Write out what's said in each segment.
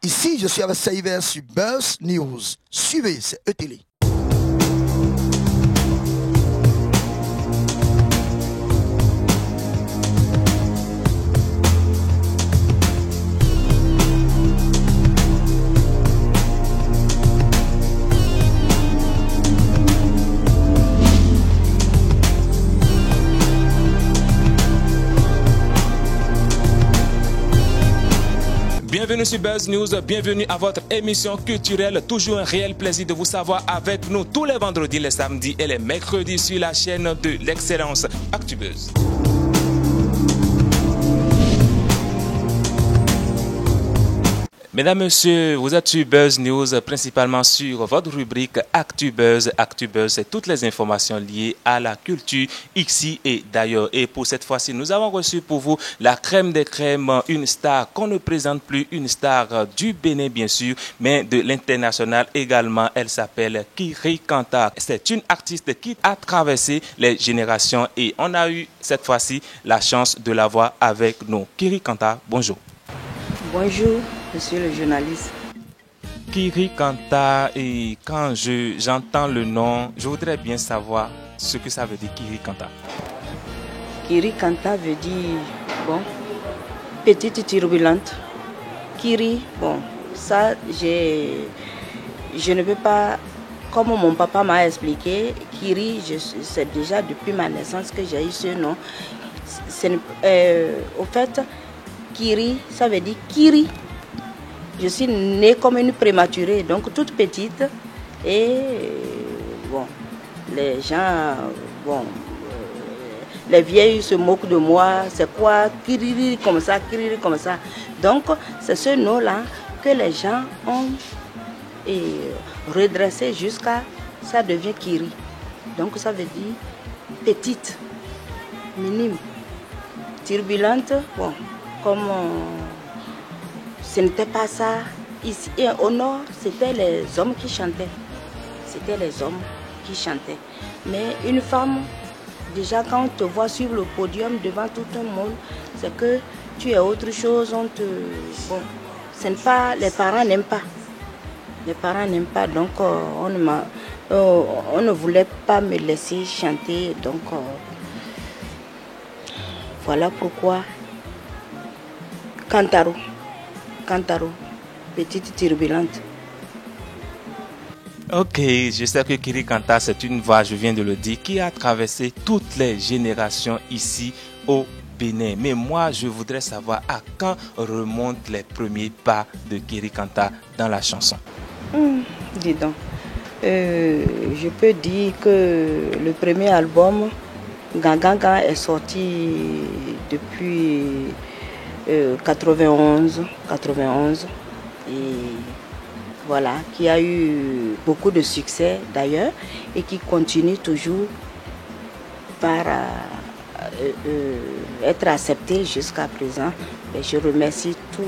Ici, je suis avec Saïver sur Buzz News. Suivez, c'est ETélé. Bienvenue sur Buzz News, bienvenue à votre émission culturelle. Toujours un réel plaisir de vous savoir avec nous tous les vendredis, les samedis et les mercredis sur la chaîne de l'excellence ActuBuzz. Mesdames, Messieurs, vous êtes sur Buzz News, principalement sur votre rubrique ActuBuzz. ActuBuzz, c'est toutes les informations liées à la culture ici et d'ailleurs. Et pour cette fois-ci, nous avons reçu pour vous la crème des crèmes, une star qu'on ne présente plus, une star du Bénin bien sûr, mais de l'international également. Elle s'appelle Kiri Kanta. C'est une artiste qui a traversé les générations et on a eu cette fois-ci la chance de la voir avec nous. Kiri Kanta, bonjour. Bonjour, monsieur le journaliste. Kiri Kanta, et quand j'entends le nom, je voudrais bien savoir ce que ça veut dire Kiri Kanta. Kiri Kanta veut dire, bon, petite turbulente. Kiri, bon, ça, je ne peux pas, comme mon papa m'a expliqué, Kiri, c'est déjà depuis ma naissance que j'ai eu ce nom. Au fait, Kiri, ça veut dire Kiri. Je suis née comme une prématurée, donc toute petite. Et bon, les gens, bon, les vieilles se moquent de moi. C'est quoi Kiri comme ça, Kiri comme ça. Donc, c'est ce nom-là que les gens ont redressé jusqu'à ça devient Kiri. Donc, ça veut dire petite, minime, turbulente, bon. Comme ce n'était pas ça, ici et au nord, c'était les hommes qui chantaient. C'était les hommes qui chantaient. Mais une femme, déjà quand on te voit sur le podium devant tout le monde, c'est que tu es autre chose. Bon, ce n'est pas, les parents n'aiment pas. Les parents n'aiment pas, donc on ne voulait pas me laisser chanter. Donc voilà pourquoi. Kantaro, petite turbulente. Ok, je sais que Kiri Kanta, c'est une voix, je viens de le dire, qui a traversé toutes les générations ici au Bénin. Mais moi, je voudrais savoir à quand remontent les premiers pas de Kiri Kanta dans la chanson. Dis donc, je peux dire que le premier album, Ganganga, est sorti depuis 91 et voilà, qui a eu beaucoup de succès d'ailleurs et qui continue toujours par être accepté jusqu'à présent. Et je remercie tous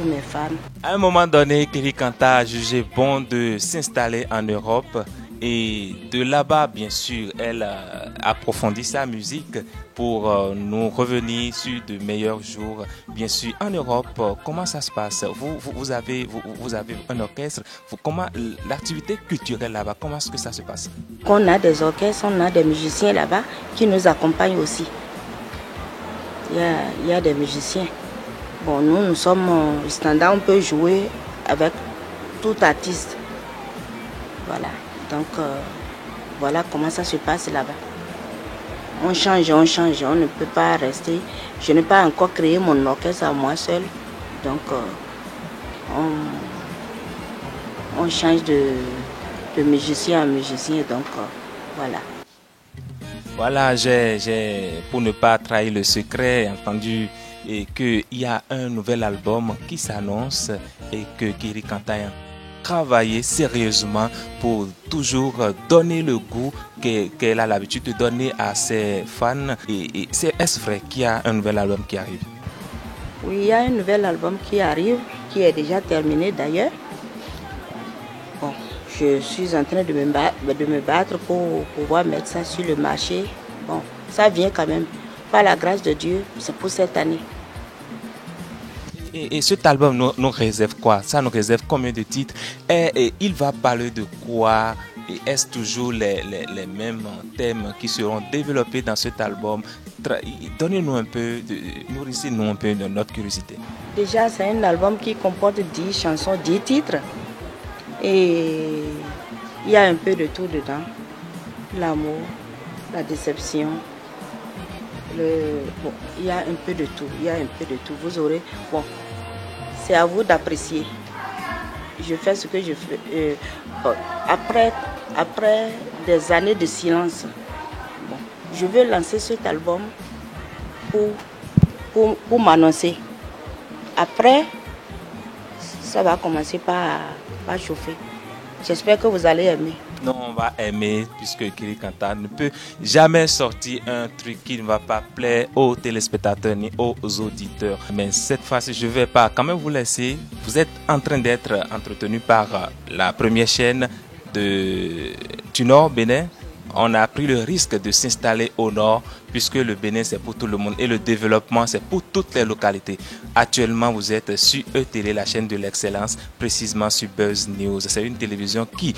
mes fans. À un moment donné, Kiri Kanta a jugé bon de s'installer en Europe. Et de là-bas, bien sûr, elle a approfondi sa musique pour nous revenir sur de meilleurs jours. Bien sûr, en Europe, comment ça se passe? Vous avez un orchestre. Comment l'activité culturelle là-bas, comment est-ce que ça se passe? On a des orchestres, on a des musiciens là-bas qui nous accompagnent aussi. Il y a des musiciens. Bon, nous sommes standard, on peut jouer avec tout artiste. Voilà. Donc, voilà comment ça se passe là-bas. On change, on ne peut pas rester. Je n'ai pas encore créé mon orchestre à moi seul. Donc, on change de musicien à musicien. Donc, voilà. Voilà, pour ne pas trahir le secret, entendu qu'il y a un nouvel album qui s'annonce et que Kiri Kanta a travaillé sérieusement pour toujours donner le goût qu'elle a l'habitude de donner à ses fans. Et est-ce vrai qu'il y a un nouvel album qui arrive? Oui, il y a un nouvel album qui arrive, qui est déjà terminé d'ailleurs. Bon, je suis en train de me battre pour pouvoir mettre ça sur le marché. Bon, ça vient quand même. Par la grâce de Dieu, c'est pour cette année. Et cet album nous réserve quoi? Ça nous réserve combien de titres? Et il va parler de quoi? Et est-ce toujours les mêmes thèmes qui seront développés dans cet album? Donnez-nous un peu, nourrissez-nous un peu de notre curiosité. Déjà, c'est un album qui comporte 10 chansons, 10 titres. Et il y a un peu de tout dedans. L'amour, la déception. Bon, il y a un peu de tout. Il y a un peu de tout. Vous aurez... Bon, c'est à vous d'apprécier. Je fais ce que je fais. Après des années de silence, bon, je veux lancer cet album pour m'annoncer. Après, ça va commencer par chauffer. J'espère que vous allez aimer. Non, on va aimer puisque Kiri Kanta ne peut jamais sortir un truc qui ne va pas plaire aux téléspectateurs ni aux auditeurs. Mais cette fois-ci, je ne vais pas quand même vous laisser. Vous êtes en train d'être entretenu par la première chaîne du Nord Bénin. On a pris le risque de s'installer au nord puisque le Bénin c'est pour tout le monde et le développement c'est pour toutes les localités. Actuellement vous êtes sur E-Télé, la chaîne de l'excellence, précisément sur Buzz News. C'est une télévision qui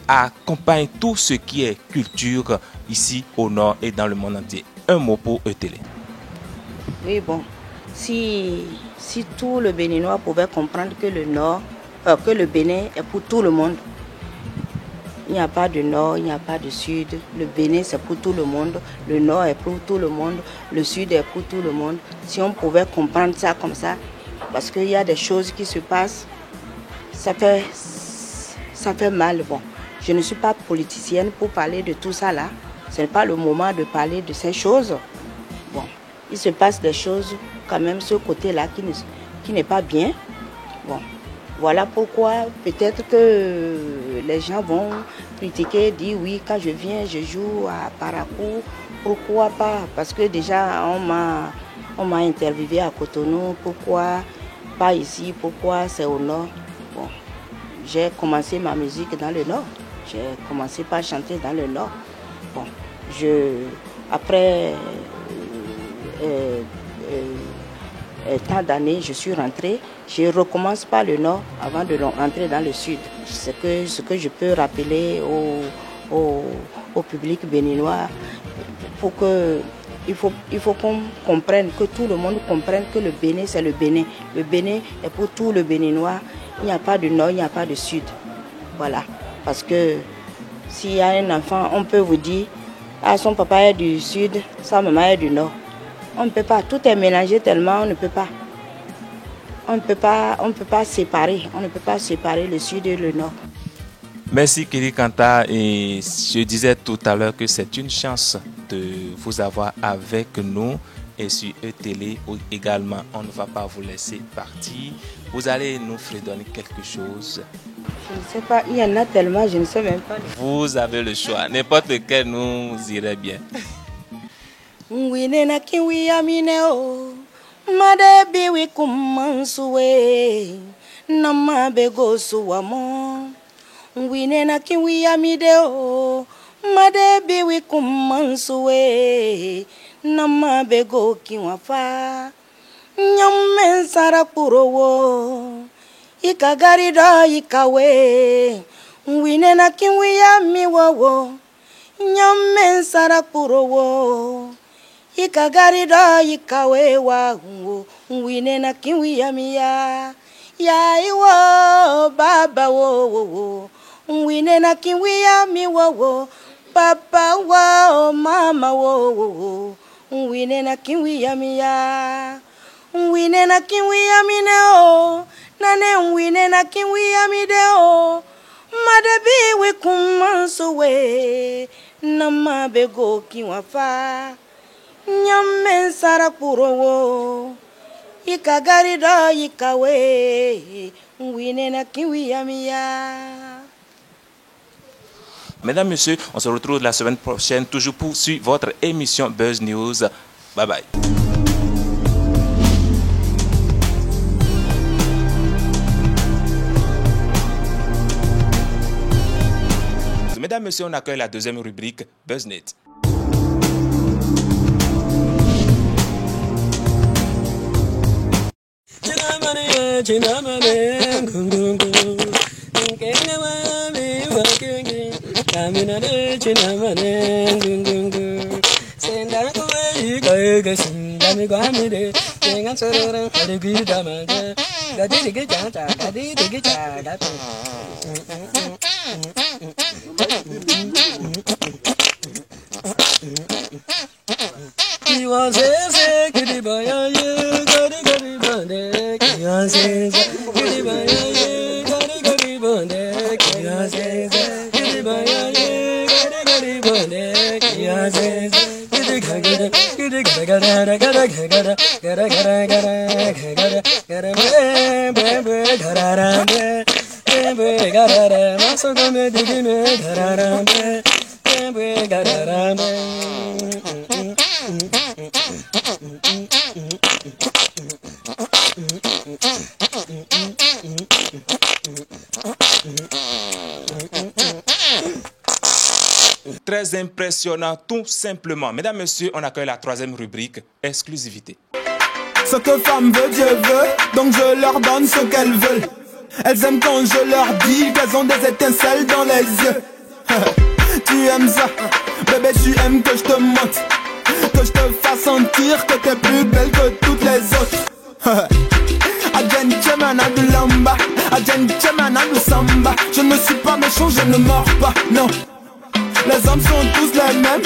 accompagne tout ce qui est culture ici au nord et dans le monde entier. Un mot pour E-Télé. Oui, bon, si tout le Béninois pouvait comprendre que que le Bénin est pour tout le monde. Il n'y a pas de nord, il n'y a pas de sud. Le Bénin, c'est pour tout le monde. Le nord est pour tout le monde. Le sud est pour tout le monde. Si on pouvait comprendre ça comme ça, parce qu'il y a des choses qui se passent, ça fait mal. Bon, je ne suis pas politicienne pour parler de tout ça là. Ce n'est pas le moment de parler de ces choses. Bon, il se passe des choses quand même ce côté-là qui n'est pas bien. Bon. Voilà pourquoi peut-être que les gens vont critiquer, dire oui, quand je viens, je joue à Parakou. Pourquoi pas? Parce que déjà, on m'a interviewé à Cotonou. Pourquoi pas ici? Pourquoi c'est au nord? Bon, j'ai commencé ma musique dans le nord. J'ai commencé par chanter dans le nord. Bon, après tant d'années, je suis rentrée. Je recommence par le nord avant de rentrer dans le sud. Ce que je peux rappeler au public béninois, il faut qu'on comprenne, que tout le monde comprenne que le Bénin, c'est le Bénin. Le Bénin est pour tout le Béninois. Il n'y a pas de nord, il n'y a pas de sud. Voilà. Parce que s'il y a un enfant, on peut vous dire, ah, son papa est du sud, sa maman est du nord. On ne peut pas. Tout est mélangé tellement, on ne peut pas. On ne peut pas séparer. On ne peut pas séparer le sud et le nord. Merci Kiri Kanta. Et je disais tout à l'heure que c'est une chance de vous avoir avec nous. Et sur E-Télé également, on ne va pas vous laisser partir. Vous allez nous fredonner quelque chose. Je ne sais pas, il y en a tellement, je ne sais même pas. Vous avez le choix. N'importe lequel nous irait bien. Wine na kiwi amine o made biwi kumansuwe nama bego suwamo wine na kiwi amide o made biwi kumansuwe nama bego kiwafa nyamen sara kurowo ikagari da ikawe wine na kiwi amiwo nyamen sara kurowo ikagari da ikawe wa wine na kiwi yamiya ya iwo baba wo wine na kiwi yami wo papa wo mama wo wine na kiwi yamiya wine na kiwi yamine o nane wine na kiwi yamide o madebi we kumansuwe nama bego kiwafa nyamen sara kurowo ikagari da ikawe wine na kiwi yamiya. Mesdames, Messieurs, on se retrouve la semaine prochaine, toujours pour suivre votre émission Buzz News. Bye bye. Mesdames, Messieurs, on accueille la deuxième rubrique BuzzNet. Très impressionnant, tout simplement. Mesdames, Messieurs, on accueille la troisième rubrique, exclusivité. Ce que femme veut, Dieu veut, donc je leur donne ce qu'elles veulent. Elles aiment quand je leur dis qu'elles ont des étincelles dans les yeux. Tu aimes ça, bébé, tu aimes que je te monte, que je te fasse sentir que t'es plus belle que toutes les autres. Je ne suis pas méchant, je ne mords pas, non. Les hommes sont tous les mêmes,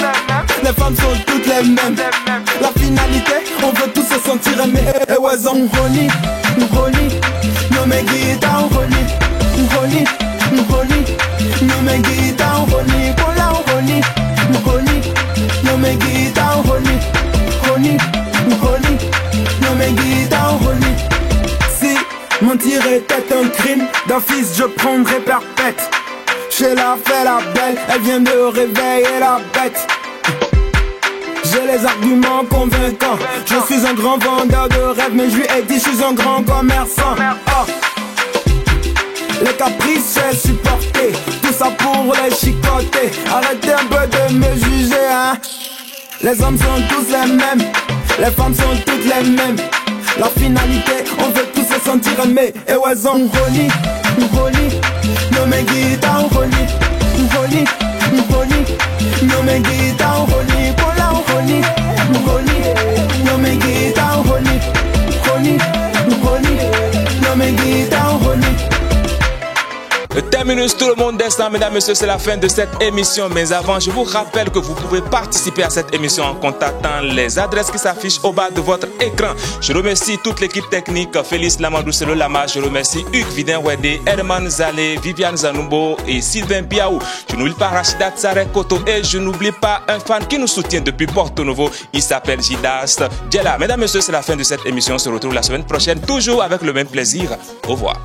les femmes sont toutes les mêmes. La finalité, on veut tous se sentir aimés. Et ouais, on honey, no me guita, honey, no me guita, honey, hola, honey, no me guita, honey, no me guita, honey. Si mentir était un crime, d'un fils je prendrais perpète. J'ai la fait la belle, elle vient de réveiller la bête. J'ai les arguments convaincants. Je suis un grand vendeur de rêves, mais je lui ai dit je suis un grand commerçant. Oh. Les caprices j'ai supporté, tout ça pour les chicoter. Arrêtez un peu de me juger, hein. Les hommes sont tous les mêmes, les femmes sont toutes les mêmes. La finalité, on veut tous se sentir aimés. Et ouais, on honey, no me guita, honey, no me guita, honey, hola, honey, no me guita, honey, no me guita, honey. Terminus, tout le monde descend, mesdames, messieurs, c'est la fin de cette émission. Mais avant, je vous rappelle que vous pouvez participer à cette émission en contactant les adresses qui s'affichent au bas de votre écran. Je remercie toute l'équipe technique, Félix Lamandou Selo Lama, je remercie Hugues Vidin-Wedé, Herman Zalé, Viviane Zanumbo et Sylvain Biaou. Je n'oublie pas Rachida Tsarek Koto et je n'oublie pas un fan qui nous soutient depuis Porto Novo. Il s'appelle Jidas Djela. Mesdames, messieurs, c'est la fin de cette émission. On se retrouve la semaine prochaine, toujours avec le même plaisir. Au revoir.